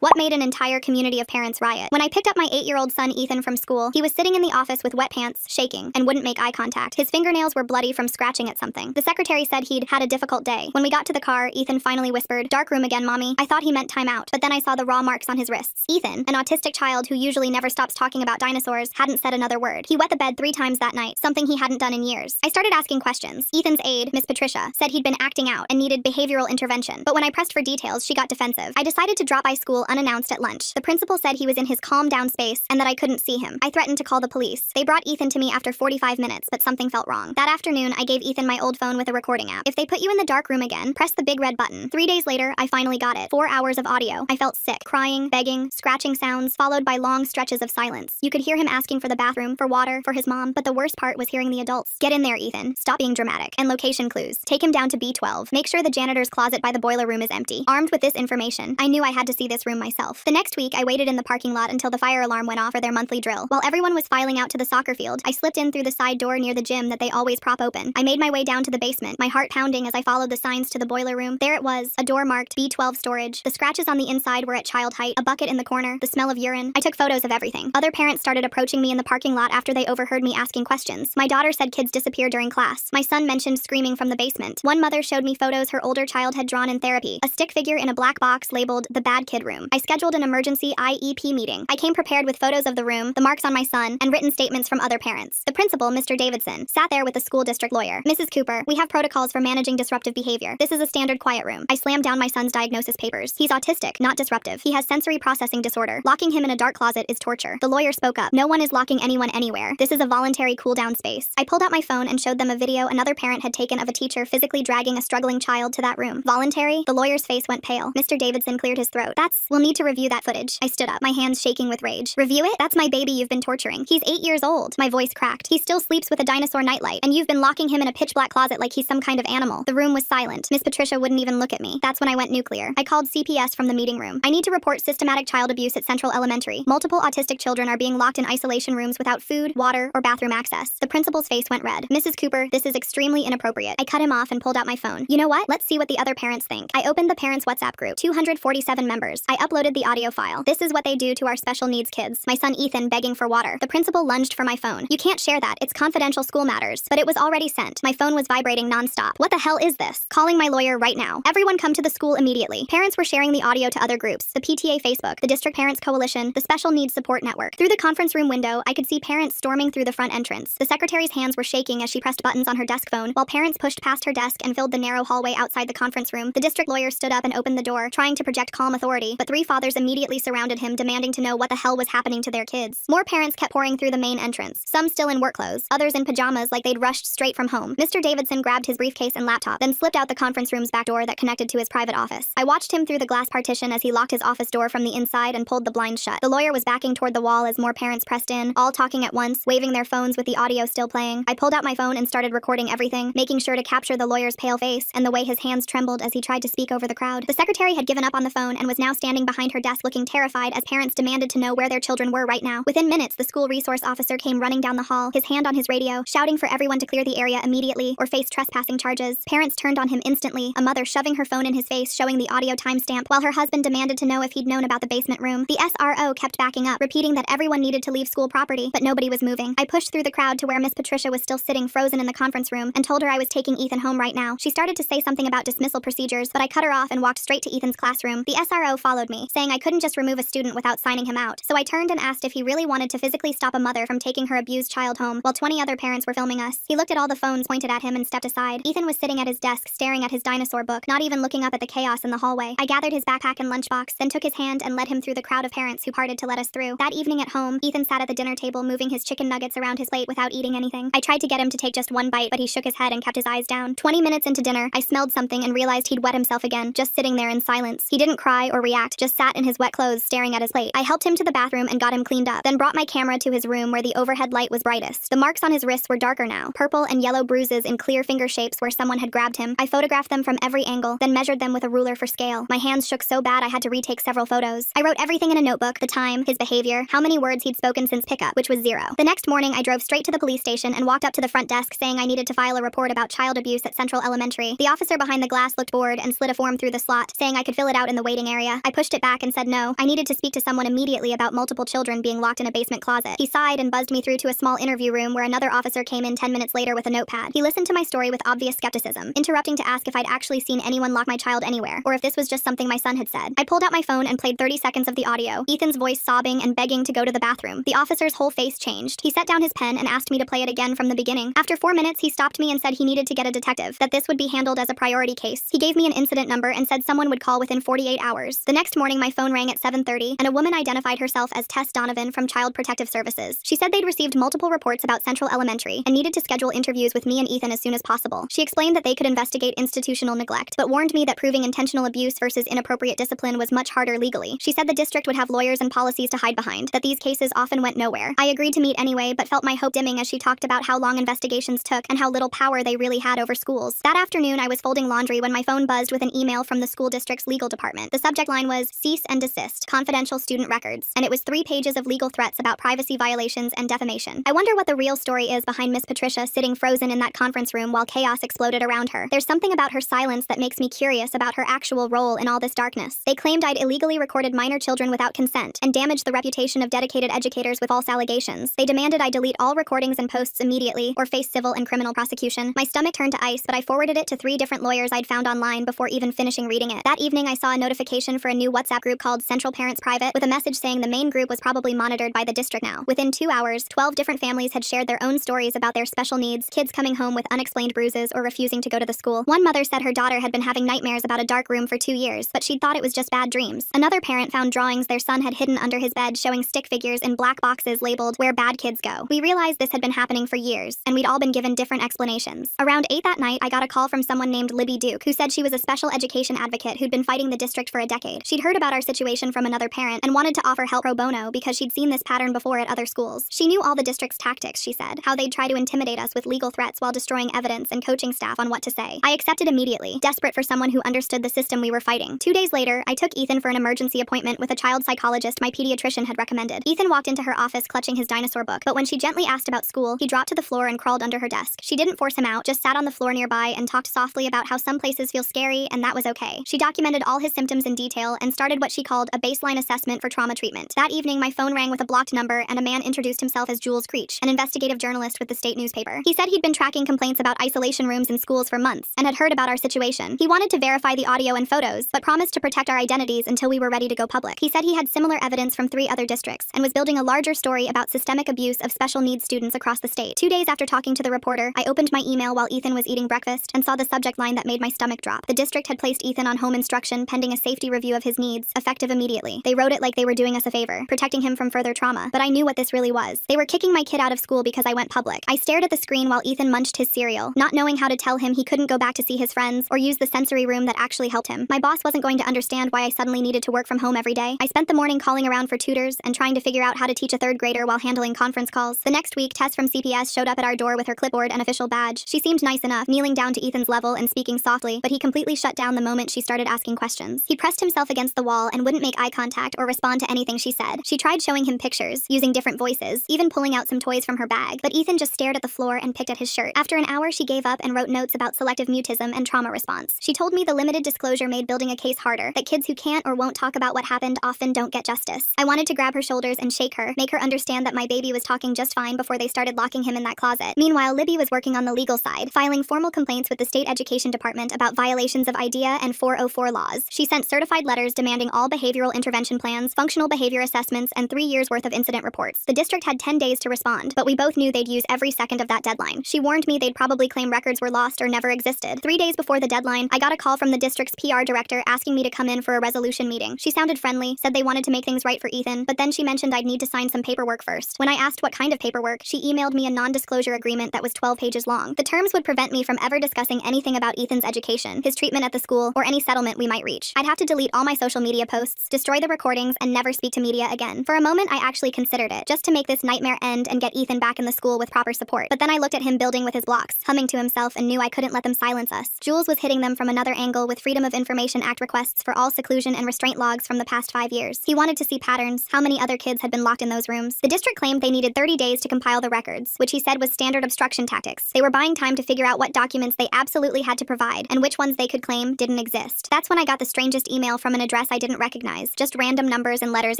What made an entire community of parents riot? When I picked up my 8-year-old son Ethan from school, he was sitting in the office with wet pants, shaking, and wouldn't make eye contact. His fingernails were bloody from scratching at something. The secretary said he'd had a difficult day. When we got to the car, Ethan finally whispered, "Dark room again, mommy." I thought he meant time out, but then I saw the raw marks on his wrists. Ethan, an autistic child who usually never stops talking about dinosaurs, hadn't said another word. He wet the bed 3 times that night, something he hadn't done in years. I started asking questions. Ethan's aide, Miss Patricia, said he'd been acting out and needed behavioral intervention, but when I pressed for details, she got defensive. I decided to drop by school unannounced at lunch. The principal said he was in his calm down space and that I couldn't see him. I threatened to call the police. They brought Ethan to me after 45 minutes, but something felt wrong. That afternoon, I gave Ethan my old phone with a recording app. If they put you in the dark room again, press the big red button. 3 days later, I finally got it. 4 hours of audio. I felt sick. Crying, begging, scratching sounds, followed by long stretches of silence. You could hear him asking for the bathroom, for water, for his mom, but the worst part was hearing the adults. "Get in there, Ethan. Stop being dramatic." And location clues. Take him down to B12. Make sure the janitor's closet by the boiler room is empty. Armed with this information, I knew I had to see this room myself. The next week, I waited in the parking lot until the fire alarm went off for their monthly drill. While everyone was filing out to the soccer field, I slipped in through the side door near the gym that they always prop open. I made my way down to the basement, my heart pounding as I followed the signs to the boiler room. There it was, a door marked B12 storage. The scratches on the inside were at child height, a bucket in the corner, the smell of urine. I took photos of everything. Other parents started approaching me in the parking lot after they overheard me asking questions. My daughter said kids disappear during class. My son mentioned screaming from the basement. One mother showed me photos her older child had drawn in therapy, a stick figure in a black box labeled the bad kid room. I scheduled an emergency IEP meeting. I came prepared with photos of the room, the marks on my son, and written statements from other parents. The principal, Mr. Davidson, sat there with the school district lawyer. "Mrs. Cooper, we have protocols for managing disruptive behavior. This is a standard quiet room." I slammed down my son's diagnosis papers. "He's autistic, not disruptive. He has sensory processing disorder. Locking him in a dark closet is torture." The lawyer spoke up. "No one is locking anyone anywhere. This is a voluntary cool-down space." I pulled out my phone and showed them a video another parent had taken of a teacher physically dragging a struggling child to that room. "Voluntary?" The lawyer's face went pale. Mr. Davidson cleared his throat. "We'll need to review that footage." I stood up, my hands shaking with rage. "Review it? That's my baby you've been torturing. He's 8 years old." My voice cracked. "He still sleeps with a dinosaur nightlight, and you've been locking him in a pitch-black closet like he's some kind of animal." The room was silent. Miss Patricia wouldn't even look at me. That's when I went nuclear. I called CPS from the meeting room. "I need to report systematic child abuse at Central Elementary. Multiple autistic children are being locked in isolation rooms without food, water, or bathroom access." The principal's face went red. "Mrs. Cooper, this is extremely inappropriate." I cut him off and pulled out my phone. "You know what? Let's see what the other parents think." I opened the parents' WhatsApp group. 247 members. I uploaded the audio file. "This is what they do to our special needs kids." My son Ethan begging for water. The principal lunged for my phone. "You can't share that. It's confidential school matters." But it was already sent. My phone was vibrating nonstop. "What the hell is this?" "Calling my lawyer right now. Everyone come to the school immediately." Parents were sharing the audio to other groups, the PTA Facebook, the District Parents Coalition, the Special Needs Support Network. Through the conference room window, I could see parents storming through the front entrance. The secretary's hands were shaking as she pressed buttons on her desk phone, while parents pushed past her desk and filled the narrow hallway outside the conference room. The district lawyer stood up and opened the door, trying to project calm authority, but 3 fathers immediately surrounded him, demanding to know what the hell was happening to their kids. More parents kept pouring through the main entrance, some still in work clothes, others in pajamas like they'd rushed straight from home. Mr. Davidson grabbed his briefcase and laptop, then slipped out the conference room's back door that connected to his private office. I watched him through the glass partition as he locked his office door from the inside and pulled the blinds shut. The lawyer was backing toward the wall as more parents pressed in, all talking at once, waving their phones with the audio still playing. I pulled out my phone and started recording everything, making sure to capture the lawyer's pale face and the way his hands trembled as he tried to speak over the crowd. The secretary had given up on the phone and was now standing behind her desk looking terrified as parents demanded to know where their children were right now. Within minutes, the school resource officer came running down the hall, his hand on his radio, shouting for everyone to clear the area immediately or face trespassing charges. Parents turned on him instantly, a mother shoving her phone in his face, showing the audio timestamp, while her husband demanded to know if he'd known about the basement room. The SRO kept backing up, repeating that everyone needed to leave school property, but nobody was moving. I pushed through the crowd to where Miss Patricia was still sitting frozen in the conference room and told her I was taking Ethan home right now. She started to say something about dismissal procedures, but I cut her off and walked straight to Ethan's classroom. The SRO followed me, saying I couldn't just remove a student without signing him out. So I turned and asked if he really wanted to physically stop a mother from taking her abused child home while 20 other parents were filming us. He looked at all the phones pointed at him and stepped aside. Ethan was sitting at his desk staring at his dinosaur book, not even looking up at the chaos in the hallway. I gathered his backpack and lunchbox, then took his hand and led him through the crowd of parents who parted to let us through. That evening at home, Ethan sat at the dinner table moving his chicken nuggets around his plate without eating anything. I tried to get him to take just one bite, but he shook his head and kept his eyes down. 20 minutes into dinner, I smelled something and realized he'd wet himself again, just sitting there in silence. He didn't cry or react, just sat in his wet clothes staring at his plate. I helped him to the bathroom and got him cleaned up, then brought my camera to his room where the overhead light was brightest. The marks on his wrists were darker now, purple and yellow bruises in clear finger shapes where someone had grabbed him. I photographed them from every angle, then measured them with a ruler for scale. My hands shook so bad I had to retake several photos. I wrote everything in a notebook, the time, his behavior, how many words he'd spoken since pickup, which was 0. The next morning, I drove straight to the police station and walked up to the front desk saying I needed to file a report about child abuse at Central Elementary. The officer behind the glass looked bored and slid a form through the slot, saying I could fill it out in the waiting area. I pushed pushed it back and said no, I needed to speak to someone immediately about multiple children being locked in a basement closet. He sighed and buzzed me through to a small interview room where another officer came in 10 minutes later with a notepad. He listened to my story with obvious skepticism, interrupting to ask if I'd actually seen anyone lock my child anywhere, or if this was just something my son had said. I pulled out my phone and played 30 seconds of the audio, Ethan's voice sobbing and begging to go to the bathroom. The officer's whole face changed. He set down his pen and asked me to play it again from the beginning. After 4 minutes, he stopped me and said he needed to get a detective, that this would be handled as a priority case. He gave me an incident number and said someone would call within 48 hours. The next morning, my phone rang at 7:30, and a woman identified herself as Tess Donovan from Child Protective Services. She said they'd received multiple reports about Central Elementary and needed to schedule interviews with me and Ethan as soon as possible. She explained that they could investigate institutional neglect, but warned me that proving intentional abuse versus inappropriate discipline was much harder legally. She said the district would have lawyers and policies to hide behind, that these cases often went nowhere. I agreed to meet anyway, but felt my hope dimming as she talked about how long investigations took and how little power they really had over schools. That afternoon, I was folding laundry when my phone buzzed with an email from the school district's legal department. The subject line was "Cease and Desist, Confidential Student Records," and it was 3 pages of legal threats about privacy violations and defamation. I wonder what the real story is behind Miss Patricia sitting frozen in that conference room while chaos exploded around her. There's something about her silence that makes me curious about her actual role in all this darkness. They claimed I'd illegally recorded minor children without consent and damaged the reputation of dedicated educators with false allegations. They demanded I delete all recordings and posts immediately or face civil and criminal prosecution. My stomach turned to ice, but I forwarded it to 3 different lawyers I'd found online before even finishing reading it. That evening, I saw a notification for a new WhatsApp group called Central Parents Private with a message saying the main group was probably monitored by the district now. Within 2 hours, 12 different families had shared their own stories about their special needs, kids coming home with unexplained bruises or refusing to go to the school. One mother said her daughter had been having nightmares about a dark room for 2 years, but she'd thought it was just bad dreams. Another parent found drawings their son had hidden under his bed showing stick figures in black boxes labeled "Where Bad Kids Go." We realized this had been happening for years, and we'd all been given different explanations. Around 8 that night, I got a call from someone named Libby Duke, who said she was a special education advocate who'd been fighting the district for a decade. She'd heard about our situation from another parent and wanted to offer help pro bono because she'd seen this pattern before at other schools. She knew all the district's tactics, she said, how they'd try to intimidate us with legal threats while destroying evidence and coaching staff on what to say. I accepted immediately, desperate for someone who understood the system we were fighting. 2 days later, I took Ethan for an emergency appointment with a child psychologist my pediatrician had recommended. Ethan walked into her office clutching his dinosaur book, but when she gently asked about school, he dropped to the floor and crawled under her desk. She didn't force him out, just sat on the floor nearby and talked softly about how some places feel scary and that was okay. She documented all his symptoms in detail and started what she called a baseline assessment for trauma treatment. That evening, my phone rang with a blocked number and a man introduced himself as Jules Creech, an investigative journalist with the state newspaper. He said he'd been tracking complaints about isolation rooms in schools for months and had heard about our situation. He wanted to verify the audio and photos, but promised to protect our identities until we were ready to go public. He said he had similar evidence from 3 other districts and was building a larger story about systemic abuse of special needs students across the state. 2 days after talking to the reporter, I opened my email while Ethan was eating breakfast and saw the subject line that made my stomach drop. The district had placed Ethan on home instruction pending a safety review of his needs, effective immediately. They wrote it like they were doing us a favor, protecting him from further trauma, but I knew what this really was. They were kicking my kid out of school because I went public. I stared at the screen while Ethan munched his cereal, not knowing how to tell him he couldn't go back to see his friends or use the sensory room that actually helped him. My boss wasn't going to understand why I suddenly needed to work from home every day. I spent the morning calling around for tutors and trying to figure out how to teach a 3rd grader while handling conference calls. The next week, Tess from CPS showed up at our door with her clipboard and official badge. She seemed nice enough, kneeling down to Ethan's level and speaking softly, but he completely shut down the moment she started asking questions. He pressed himself against the wall and wouldn't make eye contact or respond to anything she said. She tried showing him pictures, using different voices, even pulling out some toys from her bag, but Ethan just stared at the floor and picked at his shirt. After an hour, she gave up and wrote notes about selective mutism and trauma response. She told me the limited disclosure made building a case harder, that kids who can't or won't talk about what happened often don't get justice. I wanted to grab her shoulders and shake her, make her understand that my baby was talking just fine before they started locking him in that closet. Meanwhile, Libby was working on the legal side, filing formal complaints with the state education department about violations of IDEA and 404 laws. She sent certified letters demanding all behavioral intervention plans, functional behavior assessments, and 3 years worth of incident reports. The district had 10 days to respond, but we both knew they'd use every second of that deadline. She warned me they'd probably claim records were lost or never existed. 3 days before the deadline, I got a call from the district's PR director asking me to come in for a resolution meeting. She sounded friendly, said they wanted to make things right for Ethan, but then she mentioned I'd need to sign some paperwork first. When I asked what kind of paperwork, she emailed me a non-disclosure agreement that was 12 pages long. The terms would prevent me from ever discussing anything about Ethan's education, his treatment at the school, or any settlement we might reach. I'd have to delete all my social media posts, destroy the recordings, and never speak to media again. For a moment, I actually considered it, just to make this nightmare end and get Ethan back in the school with proper support. But then I looked at him building with his blocks, humming to himself, and knew I couldn't let them silence us. Jules was hitting them from another angle with Freedom of Information Act requests for all seclusion and restraint logs from the past 5 years. He wanted to see patterns, how many other kids had been locked in those rooms. The district claimed they needed 30 days to compile the records, which he said was standard obstruction tactics. They were buying time to figure out what documents they absolutely had to provide and which ones they could claim didn't exist. That's when I got the strangest email from an address address I didn't recognize, just random numbers and letters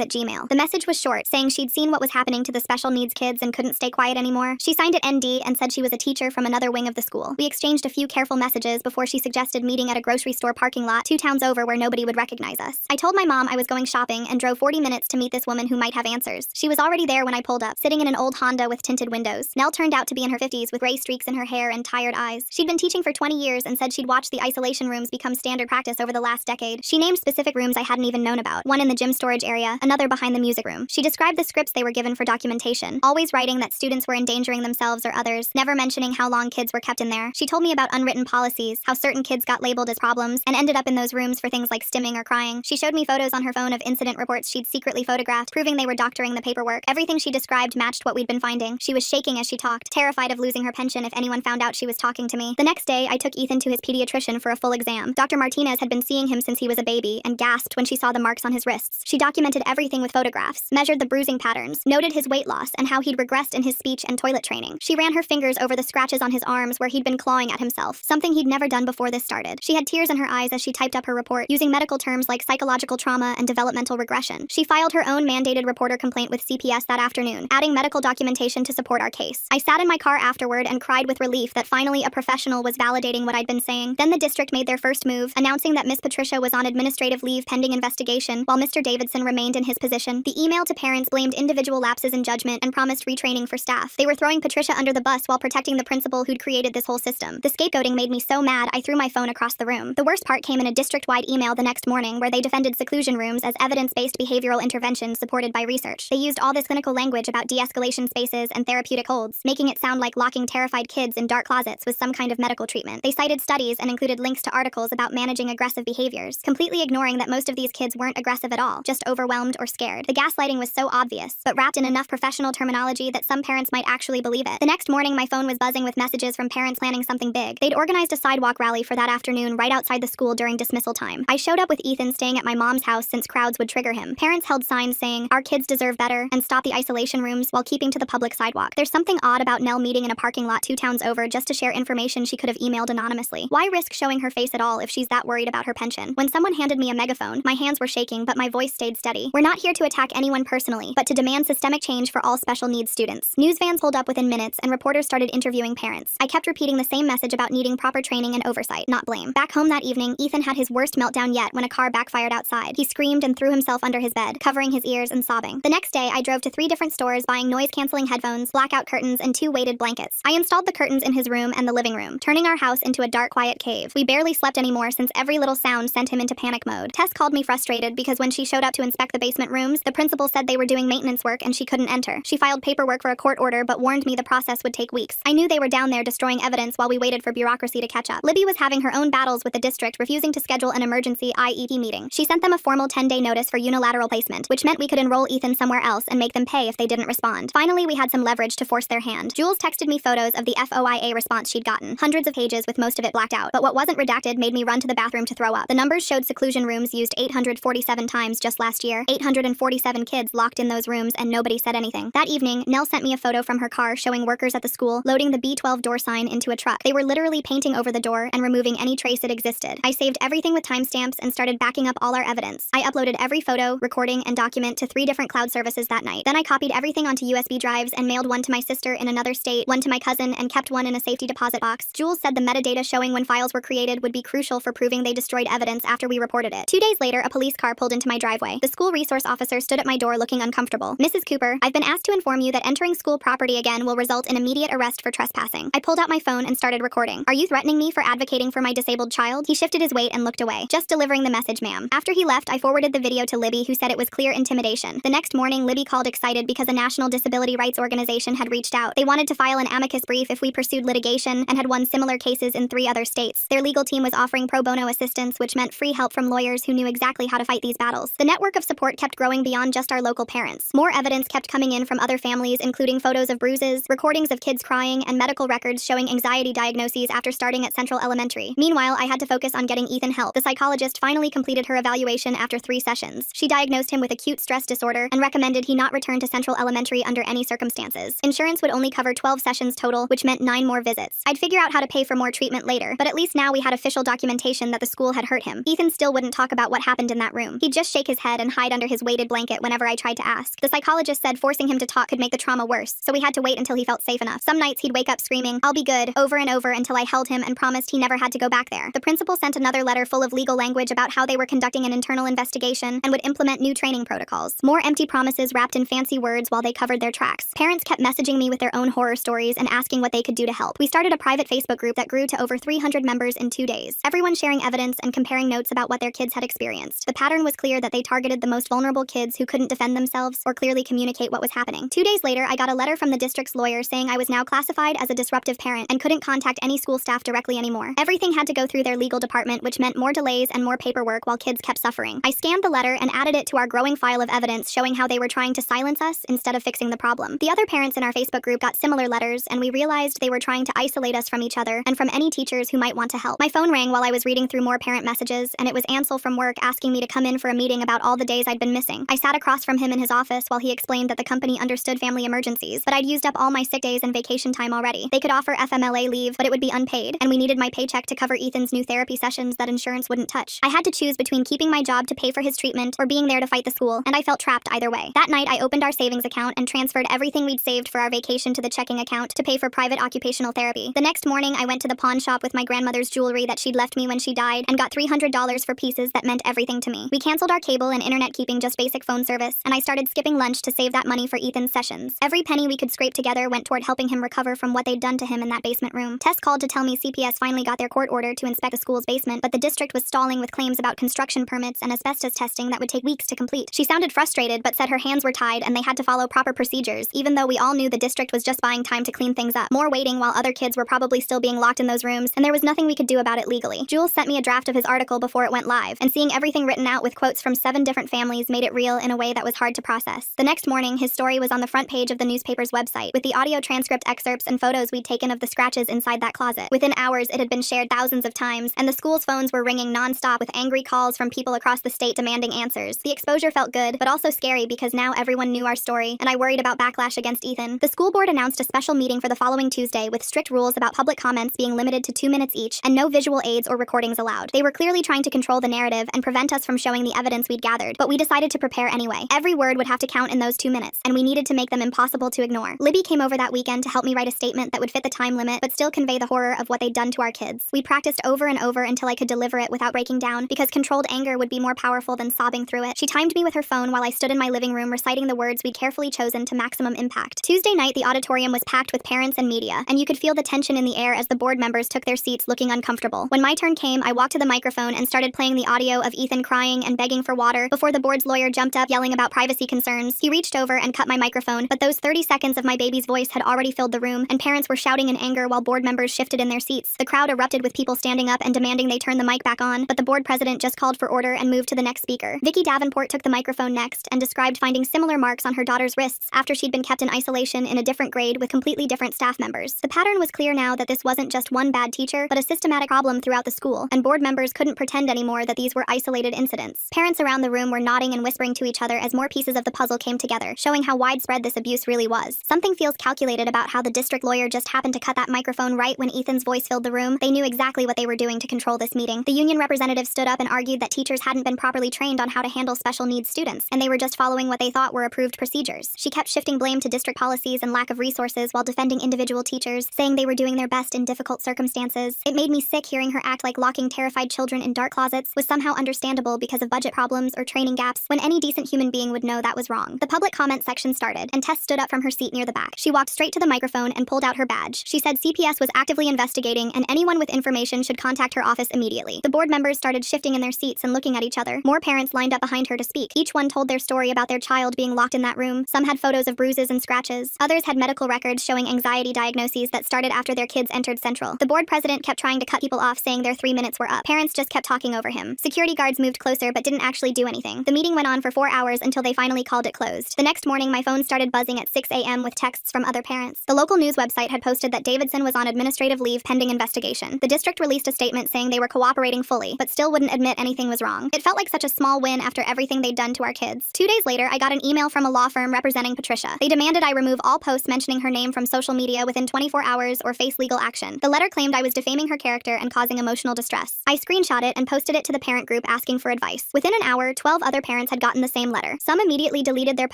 at Gmail. The message was short, saying she'd seen what was happening to the special needs kids and couldn't stay quiet anymore. She signed it ND and said she was a teacher from another wing of the school. We exchanged a few careful messages before she suggested meeting at a grocery store parking lot 2 towns over where nobody would recognize us. I told my mom I was going shopping and drove 40 minutes to meet this woman who might have answers. She was already there when I pulled up, sitting in an old Honda with tinted windows. Nell turned out to be in her 50s with gray streaks in her hair and tired eyes. She'd been teaching for 20 years and said she'd watched the isolation rooms become standard practice over the last decade. She named specific rooms I hadn't even known about, one in the gym storage area, another behind the music room. She described the scripts they were given for documentation, always writing that students were endangering themselves or others, never mentioning how long kids were kept in there. She told me about unwritten policies, how certain kids got labeled as problems and ended up in those rooms for things like stimming or crying. She showed me photos on her phone of incident reports she'd secretly photographed, proving they were doctoring the paperwork. Everything she described matched what we'd been finding. She was shaking as she talked, terrified of losing her pension if anyone found out she was talking to me. The next day, I took Ethan to his pediatrician for a full exam. Dr. Martinez had been seeing him since he was a baby and gasped when she saw the marks on his wrists. She documented everything with photographs, measured the bruising patterns, noted his weight loss and how he'd regressed in his speech and toilet training. She ran her fingers over the scratches on his arms where he'd been clawing at himself, something he'd never done before this started. She had tears in her eyes as she typed up her report, using medical terms like psychological trauma and developmental regression. She filed her own mandated reporter complaint with CPS that afternoon, adding medical documentation to support our case. I sat in my car afterward and cried with relief that finally a professional was validating what I'd been saying. Then the district made their first move, announcing that Miss Patricia was on administrative leave pending investigation, while Mr. Davidson remained in his position. The email to parents blamed individual lapses in judgment and promised retraining for staff. They were throwing Patricia under the bus while protecting the principal who'd created this whole system. The scapegoating made me so mad I threw my phone across the room. The worst part came in a district-wide email the next morning where they defended seclusion rooms as evidence-based behavioral interventions supported by research. They used all this clinical language about de-escalation spaces and therapeutic holds, making it sound like locking terrified kids in dark closets was some kind of medical treatment. They cited studies and included links to articles about managing aggressive behaviors, completely ignoring that most of these kids weren't aggressive at all, just overwhelmed or scared. The gaslighting was so obvious, but wrapped in enough professional terminology that some parents might actually believe it. The next morning, my phone was buzzing with messages from parents planning something big. They'd organized a sidewalk rally for that afternoon right outside the school during dismissal time. I showed up with Ethan staying at my mom's house since crowds would trigger him. Parents held signs saying, "Our kids deserve better," and "Stop the isolation rooms," while keeping to the public sidewalk. There's something odd about Nell meeting in a parking lot 2 towns over just to share information she could have emailed anonymously. Why risk showing her face at all if she's that worried about her pension? When someone handed me a megaphone, my hands were shaking, but my voice stayed steady. We're not here to attack anyone personally, but to demand systemic change for all special needs students. News vans pulled up within minutes, and reporters started interviewing parents. I kept repeating the same message about needing proper training and oversight, not blame. Back home that evening, Ethan had his worst meltdown yet when a car backfired outside. He screamed and threw himself under his bed, covering his ears and sobbing. The next day, I drove to 3 different stores buying noise-canceling headphones, blackout curtains, and 2 weighted blankets. I installed the curtains in his room and the living room, turning our house into a dark, quiet cave. We barely slept anymore since every little sound sent him into panic mode. Tess called me frustrated because when she showed up to inspect the basement rooms, the principal said they were doing maintenance work and she couldn't enter. She filed paperwork for a court order but warned me the process would take weeks. I knew they were down there destroying evidence while we waited for bureaucracy to catch up. Libby was having her own battles with the district, refusing to schedule an emergency IEP meeting. She sent them a formal 10-day notice for unilateral placement, which meant we could enroll Ethan somewhere else and make them pay if they didn't respond. Finally, we had some leverage to force their hand. Jules texted me photos of the FOIA response she'd gotten, hundreds of pages with most of it blacked out, but what wasn't redacted made me run to the bathroom to throw up. The numbers showed seclusion rooms used 847 times just last year, 847 kids locked in those rooms, and nobody said anything. That evening, Nell sent me a photo from her car showing workers at the school loading the B12 door sign into a truck. They were literally painting over the door and removing any trace it existed. I saved everything with timestamps and started backing up all our evidence. I uploaded every photo, recording, and document to 3 different cloud services that night. Then I copied everything onto USB drives and mailed one to my sister in another state, one to my cousin, and kept one in a safety deposit box. Jules said the metadata showing when files were created would be crucial for proving they destroyed evidence after we reported it. 2 days later, a police car pulled into my driveway. The school resource officer stood at my door looking uncomfortable. "Mrs. Cooper, I've been asked to inform you that entering school property again will result in immediate arrest for trespassing." I pulled out my phone and started recording. "Are you threatening me for advocating for my disabled child?" He shifted his weight and looked away. "Just delivering the message, ma'am." After he left, I forwarded the video to Libby, who said it was clear intimidation. The next morning, Libby called excited because a national disability rights organization had reached out. They wanted to file an amicus brief if we pursued litigation and had won similar cases in 3 other states. Their legal team was offering pro bono assistance, which meant free help from lawyers who knew exactly how to fight these battles. The network of support kept growing beyond just our local parents. More evidence kept coming in from other families, including photos of bruises, recordings of kids crying, and medical records showing anxiety diagnoses after starting at Central Elementary. Meanwhile, I had to focus on getting Ethan help. The psychologist finally completed her evaluation after 3 sessions. She diagnosed him with acute stress disorder and recommended he not return to Central Elementary under any circumstances. Insurance would only cover 12 sessions total, which meant 9 more visits. I'd figure out how to pay for more treatment later, but at least now we had official documentation that the school had hurt him. Ethan still wouldn't talk about what what happened in that room. He'd just shake his head and hide under his weighted blanket whenever I tried to ask. The psychologist said forcing him to talk could make the trauma worse, so we had to wait until he felt safe enough. Some nights he'd wake up screaming, "I'll be good," over and over until I held him and promised he never had to go back there. The principal sent another letter full of legal language about how they were conducting an internal investigation and would implement new training protocols. More empty promises wrapped in fancy words while they covered their tracks. Parents kept messaging me with their own horror stories and asking what they could do to help. We started a private Facebook group that grew to over 300 members in 2 days. Everyone sharing evidence and comparing notes about what their kids had experienced. The pattern was clear that they targeted the most vulnerable kids who couldn't defend themselves or clearly communicate what was happening. 2 days later, I got a letter from the district's lawyer saying I was now classified as a disruptive parent and couldn't contact any school staff directly anymore. Everything had to go through their legal department, which meant more delays and more paperwork while kids kept suffering. I scanned the letter and added it to our growing file of evidence showing how they were trying to silence us instead of fixing the problem. The other parents in our Facebook group got similar letters, and we realized they were trying to isolate us from each other and from any teachers who might want to help. My phone rang while I was reading through more parent messages, and it was Ansel from work asking me to come in for a meeting about all the days I'd been missing. I sat across from him in his office while he explained that the company understood family emergencies, but I'd used up all my sick days and vacation time already. They could offer FMLA leave, but it would be unpaid, and we needed my paycheck to cover Ethan's new therapy sessions that insurance wouldn't touch. I had to choose between keeping my job to pay for his treatment or being there to fight the school, and I felt trapped either way. That night, I opened our savings account and transferred everything we'd saved for our vacation to the checking account to pay for private occupational therapy. The next morning, I went to the pawn shop with my grandmother's jewelry that she'd left me when she died and got $300 for pieces that meant everything to me. We canceled our cable and internet, keeping just basic phone service, and I started skipping lunch to save that money for Ethan's sessions. Every penny we could scrape together went toward helping him recover from what they'd done to him in that basement room. Tess called to tell me CPS finally got their court order to inspect the school's basement, but the district was stalling with claims about construction permits and asbestos testing that would take weeks to complete. She sounded frustrated, but said her hands were tied and they had to follow proper procedures, even though we all knew the district was just buying time to clean things up. More waiting while other kids were probably still being locked in those rooms, and there was nothing we could do about it legally. Jules sent me a draft of his article before it went live, and seeing everything written out with quotes from 7 different families made it real in a way that was hard to process. The next morning, his story was on the front page of the newspaper's website, with the audio transcript excerpts and photos we'd taken of the scratches inside that closet. Within hours, it had been shared thousands of times, and the school's phones were ringing nonstop with angry calls from people across the state demanding answers. The exposure felt good, but also scary because now everyone knew our story, and I worried about backlash against Ethan. The school board announced a special meeting for the following Tuesday with strict rules about public comments being limited to 2 minutes each and no visual aids or recordings allowed. They were clearly trying to control the narrative and prevent us from showing the evidence we'd gathered, but we decided to prepare anyway. Every word would have to count in those 2 minutes, and we needed to make them impossible to ignore. Libby came over that weekend to help me write a statement that would fit the time limit but still convey the horror of what they'd done to our kids. We practiced over and over until I could deliver it without breaking down, because controlled anger would be more powerful than sobbing through it. She timed me with her phone while I stood in my living room reciting the words we'd carefully chosen to maximum impact. Tuesday night, the auditorium was packed with parents and media, and you could feel the tension in the air as the board members took their seats looking uncomfortable. When my turn came, I walked to the microphone and started playing the audio of Ethan crying and begging for water before the board's lawyer jumped up yelling about privacy concerns. He reached over and cut my microphone, but those 30 seconds of my baby's voice had already filled the room, and parents were shouting in anger while board members shifted in their seats. The crowd erupted with people standing up and demanding they turn the mic back on, but the board president just called for order and moved to the next speaker. Vicky Davenport took the microphone next and described finding similar marks on her daughter's wrists after she'd been kept in isolation in a different grade with completely different staff members. The pattern was clear now that this wasn't just one bad teacher, but a systematic problem throughout the school, and board members couldn't pretend anymore that these were isolated incidents. Parents around the room were nodding and whispering to each other as more pieces of the puzzle came together, showing how widespread this abuse really was. Something feels calculated about how the district lawyer just happened to cut that microphone right when Ethan's voice filled the room. They knew exactly what they were doing to control this meeting. The union representative stood up and argued that teachers hadn't been properly trained on how to handle special needs students, and they were just following what they thought were approved procedures. She kept shifting blame to district policies and lack of resources while defending individual teachers, saying they were doing their best in difficult circumstances. It made me sick hearing her act like locking terrified children in dark closets was somehow understandable because of budget problems or training gaps, when any decent human being would know that was wrong. The public comment section started, and Tess stood up from her seat near the back. She walked straight to the microphone and pulled out her badge. She said CPS was actively investigating, and anyone with information should contact her office immediately. The board members started shifting in their seats and looking at each other. More parents lined up behind her to speak. Each one told their story about their child being locked in that room. Some had photos of bruises and scratches. Others had medical records showing anxiety diagnoses that started after their kids entered Central. The board president kept trying to cut people off, saying their 3 minutes were up. Parents just kept talking over him. Security guards moved closer but didn't actually do anything. The meeting went on for 4 hours until they finally called it closed. The next morning, my phone started buzzing at 6 a.m. with texts from other parents. The local news website had posted that Davidson was on administrative leave pending investigation. The district released a statement saying they were cooperating fully, but still wouldn't admit anything was wrong. It felt like such a small win after everything they'd done to our kids. 2 days later, I got an email from a law firm representing Patricia. They demanded I remove all posts mentioning her name from social media within 24 hours or face legal action. The letter claimed I was defaming her character and causing emotional distress. I screenshot it and posted it to the parent group group asking for advice. Within an hour, 12 other parents had gotten the same letter. Some immediately deleted their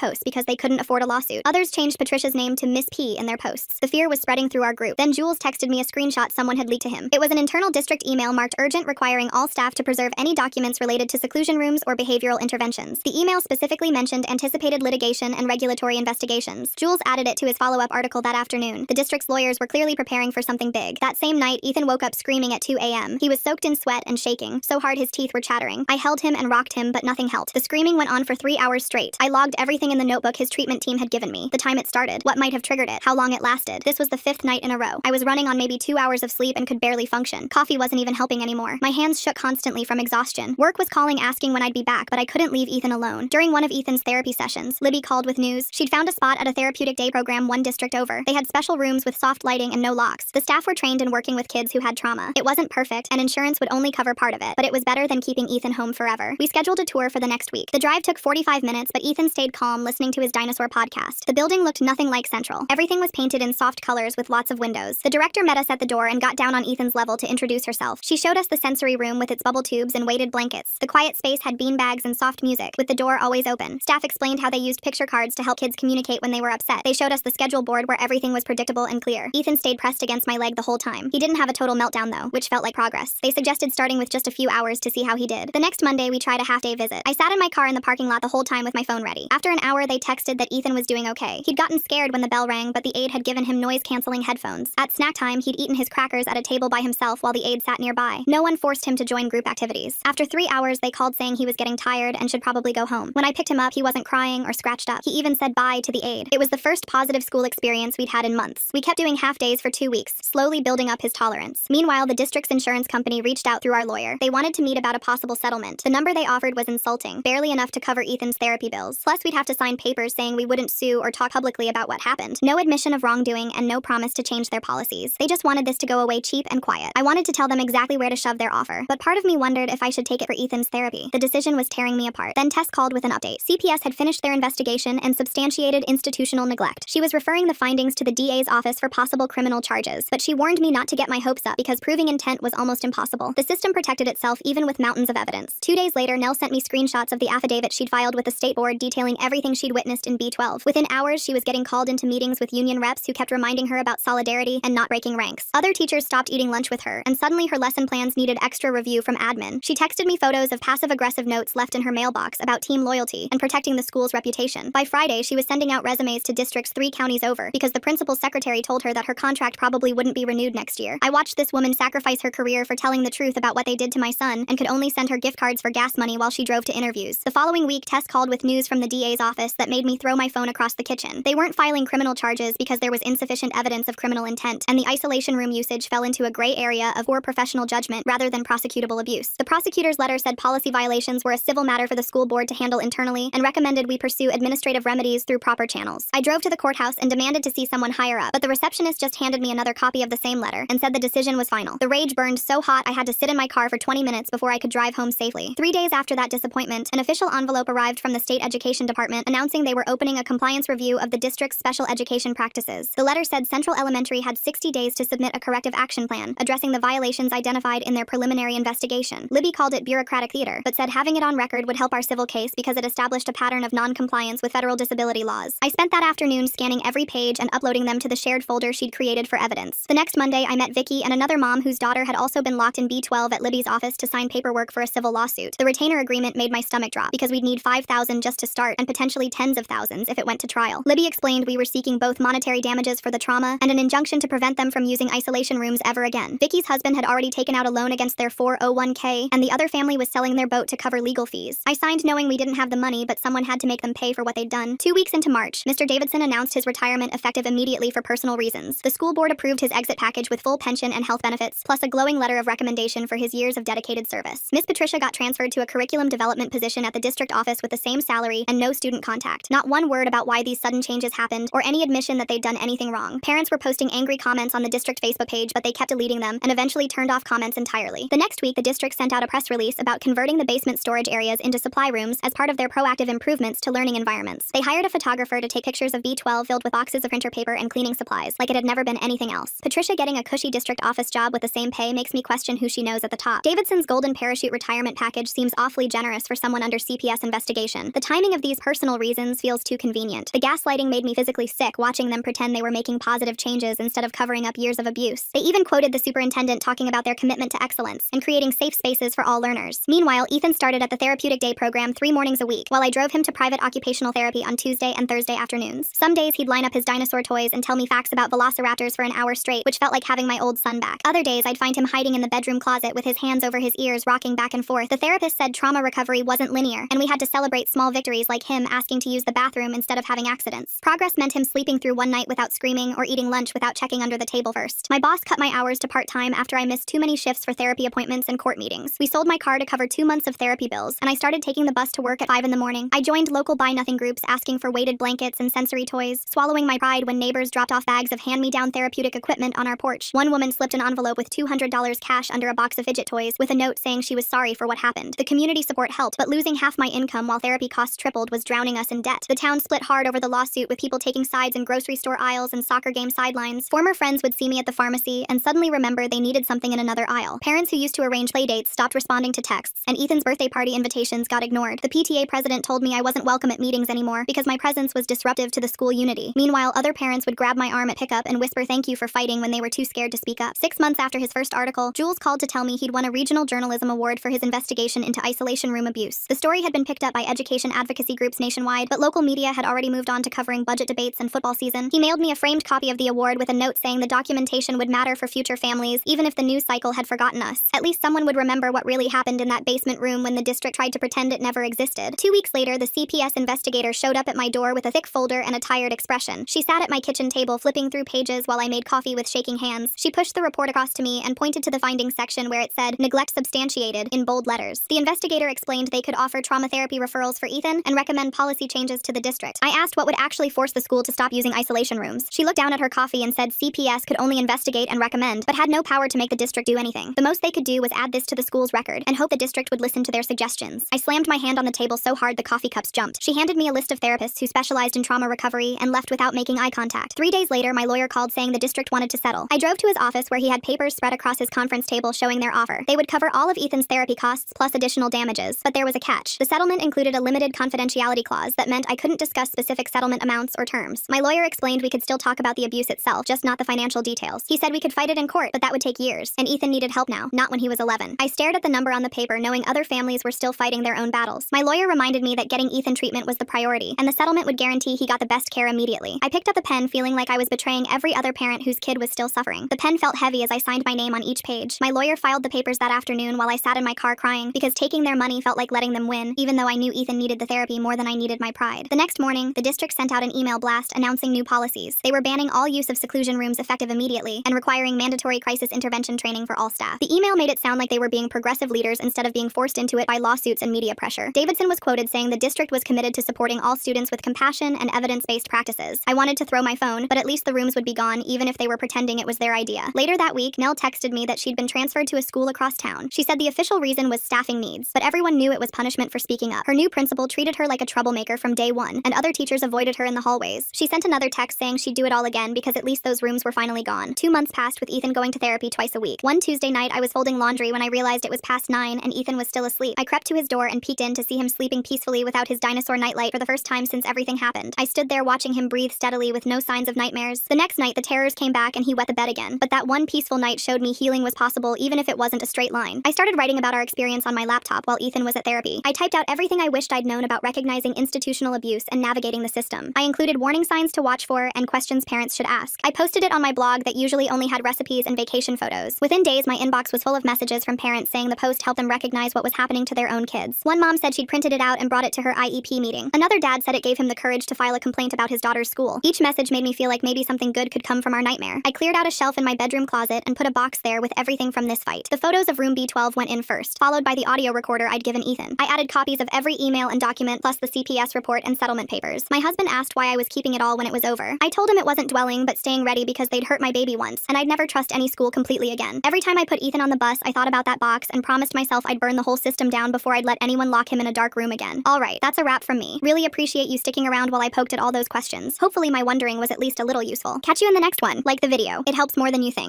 posts because they couldn't afford a lawsuit. Others changed Patricia's name to Miss P in their posts. The fear was spreading through our group. Then Jules texted me a screenshot someone had leaked to him. It was an internal district email marked urgent, requiring all staff to preserve any documents related to seclusion rooms or behavioral interventions. The email specifically mentioned anticipated litigation and regulatory investigations. Jules added it to his follow-up article that afternoon. The district's lawyers were clearly preparing for something big. That same night, Ethan woke up screaming at 2 a.m. He was soaked in sweat and shaking, so hard his teeth were chattering. I held him and rocked him, but nothing helped. The screaming went on for 3 hours straight. I logged everything in the notebook his treatment team had given me. The time it started, what might have triggered it, how long it lasted. This was the 5th night in a row. I was running on maybe 2 hours of sleep and could barely function. Coffee wasn't even helping anymore. My hands shook constantly from exhaustion. Work was calling asking when I'd be back, but I couldn't leave Ethan alone. During one of Ethan's therapy sessions, Libby called with news. She'd found a spot at a therapeutic day program one district over. They had special rooms with soft lighting and no locks. The staff were trained in working with kids who had trauma. It wasn't perfect, and insurance would only cover part of it, but it was better than keeping Ethan home forever. We scheduled a tour for the next week. The drive took 45 minutes, but Ethan stayed calm listening to his dinosaur podcast. The building looked nothing like Central. Everything was painted in soft colors with lots of windows. The director met us at the door and got down on Ethan's level to introduce herself. She showed us the sensory room with its bubble tubes and weighted blankets. The quiet space had beanbags and soft music, with the door always open. Staff explained how they used picture cards to help kids communicate when they were upset. They showed us the schedule board where everything was predictable and clear. Ethan stayed pressed against my leg the whole time. He didn't have a total meltdown though, which felt like progress. They suggested starting with just a few hours to see how he did. The next Monday, we tried a half-day visit. I sat in my car in the parking lot the whole time with my phone ready. After an hour, they texted that Ethan was doing okay. He'd gotten scared when the bell rang, but the aide had given him noise-canceling headphones. At snack time, he'd eaten his crackers at a table by himself while the aide sat nearby. No one forced him to join group activities. After 3 hours, they called saying he was getting tired and should probably go home. When I picked him up, he wasn't crying or scratched up. He even said bye to the aide. It was the first positive school experience we'd had in months. We kept doing half-days for 2 weeks, slowly building up his tolerance. Meanwhile, the district's insurance company reached out through our lawyer. They wanted to meet about a possible settlement. The number they offered was insulting, barely enough to cover Ethan's therapy bills. Plus, we'd have to sign papers saying we wouldn't sue or talk publicly about what happened. No admission of wrongdoing and no promise to change their policies. They just wanted this to go away cheap and quiet. I wanted to tell them exactly where to shove their offer, but part of me wondered if I should take it for Ethan's therapy. The decision was tearing me apart. Then Tess called with an update. CPS had finished their investigation and substantiated institutional neglect. She was referring the findings to the DA's office for possible criminal charges, but she warned me not to get my hopes up because proving intent was almost impossible. The system protected itself even with mountains of evidence. 2 days later, Nell sent me screenshots of the affidavit she'd filed with the state board detailing everything she'd witnessed in B12. Within hours, she was getting called into meetings with union reps who kept reminding her about solidarity and not breaking ranks. Other teachers stopped eating lunch with her, and suddenly her lesson plans needed extra review from admin. She texted me photos of passive-aggressive notes left in her mailbox about team loyalty and protecting the school's reputation. By Friday, she was sending out resumes to districts 3 counties over because the principal's secretary told her that her contract probably wouldn't be renewed next year. I watched this woman sacrifice her career for telling the truth about what they did to my son and could only send her gift cards for gas money while she drove to interviews. The following week, Tess called with news from the DA's office that made me throw my phone across the kitchen. They weren't filing criminal charges because there was insufficient evidence of criminal intent, and the isolation room usage fell into a gray area of poor professional judgment rather than prosecutable abuse. The prosecutor's letter said policy violations were a civil matter for the school board to handle internally and recommended we pursue administrative remedies through proper channels. I drove to the courthouse and demanded to see someone higher up, but the receptionist just handed me another copy of the same letter and said the decision was final. The rage burned so hot I had to sit in my car for 20 minutes before I could drive home safely. 3 days after that disappointment, an official envelope arrived from the state education department announcing they were opening a compliance review of the district's special education practices. The letter said Central Elementary had 60 days to submit a corrective action plan addressing the violations identified in their preliminary investigation. Libby called it bureaucratic theater, but said having it on record would help our civil case because it established a pattern of non-compliance with federal disability laws. I spent that afternoon scanning every page and uploading them to the shared folder she'd created for evidence. The next Monday, I met Vicky and another mom whose daughter had also been locked in B12 at Libby's office to sign paperwork for a civil lawsuit. The retainer agreement made my stomach drop because we'd need $5,000 just to start and potentially tens of thousands if it went to trial. Libby explained we were seeking both monetary damages for the trauma and an injunction to prevent them from using isolation rooms ever again. Vicky's husband had already taken out a loan against their 401k, and the other family was selling their boat to cover legal fees. I signed knowing we didn't have the money, but someone had to make them pay for what they'd done. 2 weeks into March, Mr. Davidson announced his retirement effective immediately for personal reasons. The school board approved his exit package with full pension and health benefits, plus a glowing letter of recommendation for his years of dedicated service. Miss Patricia got transferred to a curriculum development position at the district office with the same salary and no student contact. Not one word about why these sudden changes happened or any admission that they'd done anything wrong. Parents were posting angry comments on the district Facebook page, but they kept deleting them and eventually turned off comments entirely. The next week, the district sent out a press release about converting the basement storage areas into supply rooms as part of their proactive improvements to learning environments. They hired a photographer to take pictures of B12 filled with boxes of printer paper and cleaning supplies, like it had never been anything else. Patricia getting a cushy district office job with the same pay makes me question who she knows at the top. Davidson's golden parachute parachute retirement package seems awfully generous for someone under CPS investigation. The timing of these personal reasons feels too convenient. The gaslighting made me physically sick watching them pretend they were making positive changes instead of covering up years of abuse. They even quoted the superintendent talking about their commitment to excellence and creating safe spaces for all learners. Meanwhile, Ethan started at the Therapeutic Day program 3 mornings a week, while I drove him to private occupational therapy on Tuesday and Thursday afternoons. Some days he'd line up his dinosaur toys and tell me facts about velociraptors for an hour straight, which felt like having my old son back. Other days I'd find him hiding in the bedroom closet with his hands over his ears rocking back and forth. The therapist said trauma recovery wasn't linear, and we had to celebrate small victories like him asking to use the bathroom instead of having accidents. Progress meant him sleeping through one night without screaming or eating lunch without checking under the table first. My boss cut my hours to part-time after I missed too many shifts for therapy appointments and court meetings. We sold my car to cover 2 months of therapy bills, and I started taking the bus to work at 5 in the morning. I joined local Buy Nothing groups asking for weighted blankets and sensory toys, swallowing my pride when neighbors dropped off bags of hand-me-down therapeutic equipment on our porch. One woman slipped an envelope with $200 cash under a box of fidget toys with a note saying she was sorry for what happened. The community support helped, but losing half my income while therapy costs tripled was drowning us in debt. The town split hard over the lawsuit, with people taking sides in grocery store aisles and soccer game sidelines. Former friends would see me at the pharmacy and suddenly remember they needed something in another aisle. Parents who used to arrange playdates stopped responding to texts, and Ethan's birthday party invitations got ignored. The PTA president told me I wasn't welcome at meetings anymore because my presence was disruptive to the school unity. Meanwhile, other parents would grab my arm at pickup and whisper thank you for fighting when they were too scared to speak up. 6 months after his first article, Jules called to tell me he'd won a regional journalism award for his investigation into isolation room abuse. The story had been picked up by education advocacy groups nationwide, but local media had already moved on to covering budget debates and football season. He mailed me a framed copy of the award with a note saying the documentation would matter for future families, even if the news cycle had forgotten us. At least someone would remember what really happened in that basement room when the district tried to pretend it never existed. 2 weeks later, the CPS investigator showed up at my door with a thick folder and a tired expression. She sat at my kitchen table flipping through pages while I made coffee with shaking hands. She pushed the report across to me and pointed to the findings section where it said, "Neglect substantiated," in bold letters. The investigator explained they could offer trauma therapy referrals for Ethan and recommend policy changes to the district. I asked what would actually force the school to stop using isolation rooms. She looked down at her coffee and said CPS could only investigate and recommend, but had no power to make the district do anything. The most they could do was add this to the school's record and hope the district would listen to their suggestions. I slammed my hand on the table so hard the coffee cups jumped. She handed me a list of therapists who specialized in trauma recovery and left without making eye contact. 3 days later, my lawyer called saying the district wanted to settle. I drove to his office where he had papers spread across his conference table showing their offer. They would cover all of Ethan's therapy costs plus additional damages, but there was a catch. The settlement included a limited confidentiality clause that meant I couldn't discuss specific settlement amounts or terms. My lawyer explained we could still talk about the abuse itself, just not the financial details. He said we could fight it in court, but that would take years, and Ethan needed help now, not when he was 11. I stared at the number on the paper, knowing other families were still fighting their own battles. My lawyer reminded me that getting Ethan treatment was the priority, and the settlement would guarantee he got the best care immediately. I picked up the pen, feeling like I was betraying every other parent whose kid was still suffering. The pen felt heavy as I signed my name on each page. My lawyer filed the papers that afternoon while I sat in my car crying, because taking their money felt like letting them win, even though I knew Ethan needed the therapy more than I needed my pride. The next morning, the district sent out an email blast announcing new policies. They were banning all use of seclusion rooms effective immediately and requiring mandatory crisis intervention training for all staff. The email made it sound like they were being progressive leaders instead of being forced into it by lawsuits and media pressure. Davidson was quoted saying the district was committed to supporting all students with compassion and evidence-based practices. I wanted to throw my phone, but at least the rooms would be gone even if they were pretending it was their idea. Later that week, Nell texted me that she'd been transferred to a school across town. She said the official reason was staffing needs, but everyone knew it was punishment for speaking up. Her new principal treated her like a troublemaker from day one, and other teachers avoided her in the hallways. She sent another text saying she'd do it all again because at least those rooms were finally gone. 2 months passed with Ethan going to therapy twice a week. One Tuesday night, I was folding laundry when I realized it was past 9 and Ethan was still asleep. I crept to his door and peeked in to see him sleeping peacefully without his dinosaur nightlight for the first time since everything happened. I stood there watching him breathe steadily with no signs of nightmares. The next night, the terrors came back and he wet the bed again, but that one peaceful night showed me healing was possible even if it wasn't a straight line. I started writing about our experience on my laptop while Ethan was at therapy. I typed out everything I wished I'd known about recognizing institutional abuse and navigating the system. I included warning signs to watch for and questions parents should ask. I posted it on my blog that usually only had recipes and vacation photos. Within days, my inbox was full of messages from parents saying the post helped them recognize what was happening to their own kids. One mom said she'd printed it out and brought it to her IEP meeting. Another dad said it gave him the courage to file a complaint about his daughter's school. Each message made me feel like maybe something good could come from our nightmare. I cleared out a shelf in my bedroom closet and put a box there with everything from this fight. The photos of room B12 went in first, followed by the audio recorder I'd given Ethan. I added copies of every email and document plus the CPS report and settlement papers. My husband asked why I was keeping it all when it was over. I told him it wasn't dwelling but staying ready because they'd hurt my baby once, and I'd never trust any school completely again. Every time I put Ethan on the bus, I thought about that box and promised myself I'd burn the whole system down before I'd let anyone lock him in a dark room again. Alright, that's a wrap from me. Really appreciate you sticking around while I poked at all those questions. Hopefully my wondering was at least a little useful. Catch you in the next one. Like the video. It helps more than you think.